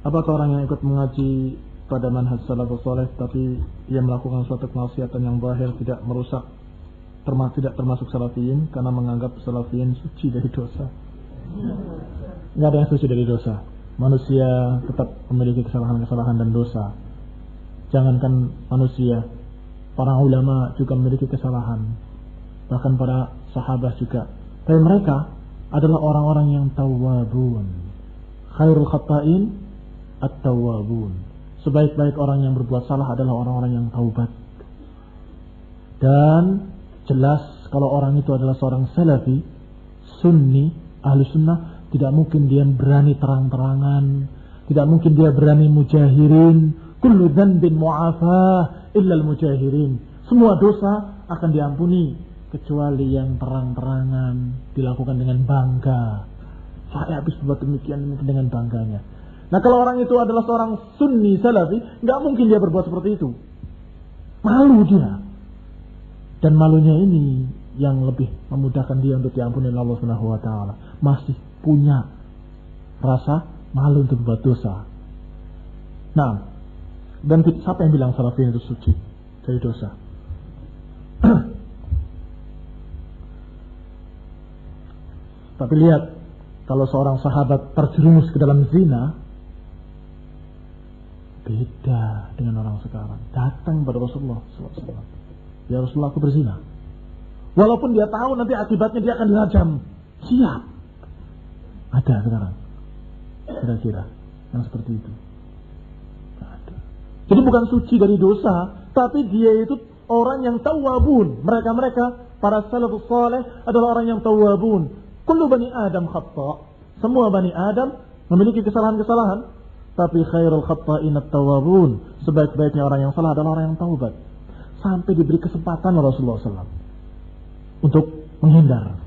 Apakah orang yang ikut mengaji pada manhaj salafus saleh tapi ia melakukan suatu kemaksiatan yang zahir tidak merusak, tidak termasuk salafiyin karena menganggap salafiyin suci dari dosa? Tidak ada yang suci dari dosa. Manusia tetap memiliki kesalahan-kesalahan dan dosa. Jangankan manusia, para ulama juga memiliki kesalahan. Bahkan para sahabat juga. Tapi mereka adalah orang-orang yang tawwabun. Khairul khata'in at-tawwabun. Sebaik-baik orang yang berbuat salah adalah orang-orang yang taubat. Dan jelas kalau orang itu adalah seorang salafi, sunni, ahli sunnah, tidak mungkin dia berani terang-terangan, tidak mungkin dia berani mujahirin. Kullu dhanbin mu'afah illa al-mujahirin. Semua dosa akan diampuni kecuali yang terang-terangan, dilakukan dengan bangga. Saya habis buat demikian dengan bangganya. Nah, kalau orang itu adalah seorang sunni salafi, nggak mungkin dia berbuat seperti itu. Malu dia. Dan malunya ini yang lebih memudahkan dia untuk diampuni oleh Allah Subhanahu wa taala. Masih punya rasa malu untuk berbuat dosa. Nah, dan siapa yang bilang salafiyin itu suci dari dosa? Tapi lihat, kalau seorang sahabat terjerumus ke dalam zina, beda dengan orang sekarang. Datang kepada Rasulullah SAW. Ya Rasulullah, aku berzina. Walaupun dia tahu nanti akibatnya dia akan dirajam. Siap. Ada sekarang. Kira-kira yang seperti itu. Ada. Jadi bukan suci dari dosa, tapi dia itu orang yang tawwabun. Mereka para salafus saleh adalah orang yang tawwabun. Kullu bani Adam khata'. Semua bani Adam memiliki kesalahan-kesalahan, tapi khairul khata'in at-tawwabun. Sebaik-baiknya orang yang salah adalah orang yang taubat. Sampai diberi kesempatan oleh Rasulullah SAW untuk menghindar.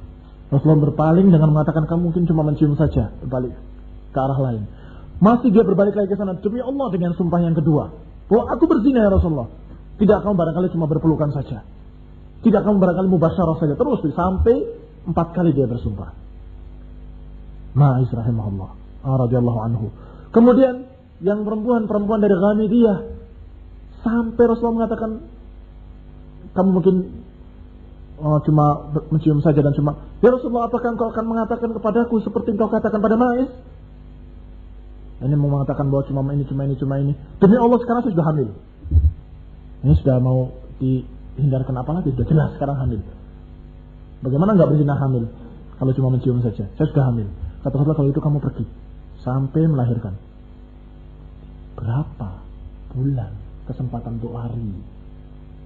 Rasulullah berpaling dengan mengatakan, kamu mungkin cuma mencium saja, berbalik ke arah lain. Masih dia berbalik lagi ke sana. Demi Allah, dengan sumpah yang kedua, bahwa aku berzina ya Rasulullah. Tidak, kamu barangkali cuma berpelukan saja. Tidak, kamu barangkali mubasyarah saja. Terus sampai 4 kali dia bersumpah. Ma'is rahimahullah radhiyallahu anhu. Kemudian yang perempuan dari Ghamidiyah, sampai Rasulullah mengatakan, kamu mungkin cuma mencium saja dan cuma, ya Rasulullah, apakah engkau akan mengatakan kepadaku seperti engkau katakan pada Ma'is? Ini mau mengatakan bahwa cuma ini. Demi Allah, sekarang saya sudah hamil. Ini sudah mau dihindarkan apa lagi? Sudah jelas sekarang hamil. Bagaimana enggak berzina hamil kalau cuma mencium saja? Saya sudah hamil. Kata Rasulullah, kalau itu kamu pergi sampai melahirkan. Berapa bulan kesempatan untuk lari?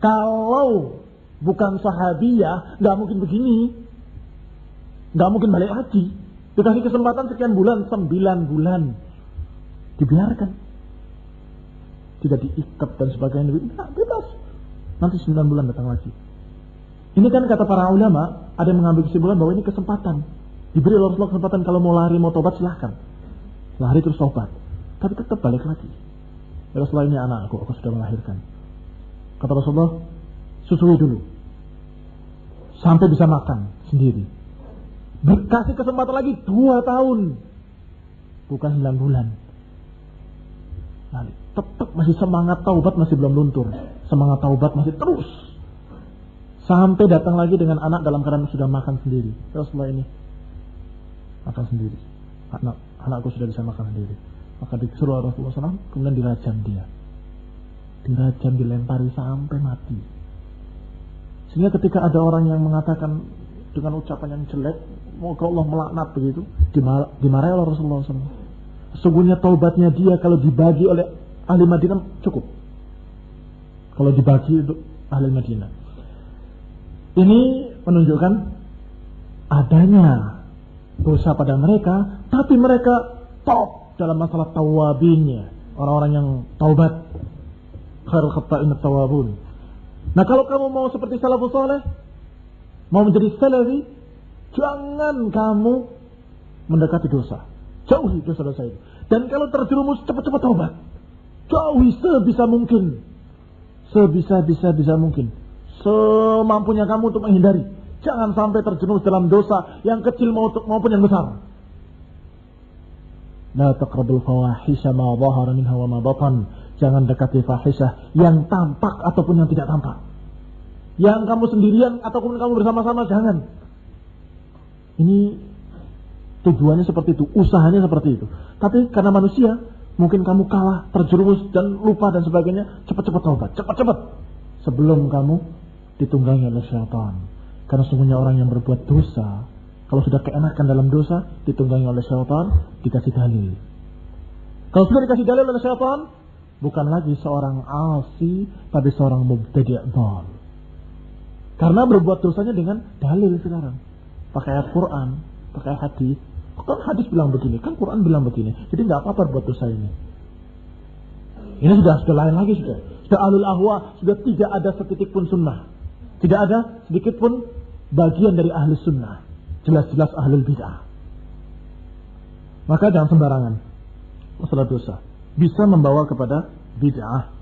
Kalau bukan sahabiyah, nggak mungkin begini, nggak mungkin balik lagi. Dikasih kesempatan sekian bulan, 9 bulan, dibiarkan, tidak diikat dan sebagainya. Nah, bebas. Nanti 9 bulan datang lagi. Ini kan kata para ulama, ada yang mengambil kesimpulan bahwa ini kesempatan. Diberi oleh Rasulullah kesempatan, kalau mau lari, mau tobat silahkan. Lari terus tobat. Tapi tetap balik lagi. Ya Rasulullah, ini anakku, aku sudah melahirkan. Kata Rasulullah, susui dulu. Sampai bisa makan sendiri. Kasih kesempatan lagi 2 tahun. Bukan 9 bulan. Nah, tetap masih semangat taubat, masih belum luntur. Semangat taubat masih terus. Sampai datang lagi dengan anak dalam keadaan sudah makan sendiri. Rasulullah, ini makan sendiri. Anakku sudah bisa makan sendiri. Maka disuruh Rasulullah SAW, kemudian dirajam dia. Dirajam, dilempari sampai mati. Sehingga ketika ada orang yang mengatakan dengan ucapan yang jelek, moga Allah melaknat begitu, dimarahi oleh Rasulullah SAW. Sesungguhnya taubatnya dia kalau dibagi oleh ahli Madinah cukup. Kalau dibagi untuk ahli Madinah. Ini menunjukkan adanya dosa pada mereka, tapi mereka top dalam masalah tawabinnya, orang-orang yang taubat. Khairul khata'in at-tawabun. Nah, kalau kamu mau seperti salafus saleh, mau menjadi salafi, jangan kamu mendekati dosa. Jauhi dosa-dosa itu. Dan kalau terjerumus, cepat-cepat taubat. Jauhi sebisa mungkin. Sebisa mungkin. Semampunya kamu untuk menghindari. Jangan sampai terjerumus dalam dosa yang kecil maupun yang besar. La taqrabul fawahisha ma dhahara minha wa ma batan. Jangan dekati fahisyah yang tampak ataupun yang tidak tampak. Yang kamu sendirian ataupun kamu bersama-sama, jangan. Ini tujuannya seperti itu, usahanya seperti itu. Tapi karena manusia, mungkin kamu kalah, terjerumus dan lupa dan sebagainya, cepat-cepat taubat, cepat-cepat sebelum kamu ditunggangi oleh syaitan. Karena sesungguhnya orang yang berbuat dosa, kalau sudah keenakan dalam dosa, ditunggangi oleh syaitan, dikasih dalil. Kalau sudah dikasih dalil oleh syaitan, bukan lagi seorang asi, tapi seorang mubtadi' dhal. Karena berbuat dosanya dengan dalil sekarang. Pakai ayat Quran, pakai hadis. Kan hadis bilang begini, kan Quran bilang begini. Jadi nggak apa-apa berbuat dosa ini. Ini sudah lain lagi sudah. Sudah ahlul ahwa, sudah tidak ada setitik pun sunnah. Tidak ada sedikit pun bagian dari ahli sunnah. Jelas-jelas ahlul bid'ah. Maka jangan sembarangan masalah dosa. Bisa membawa kepada bid'ah.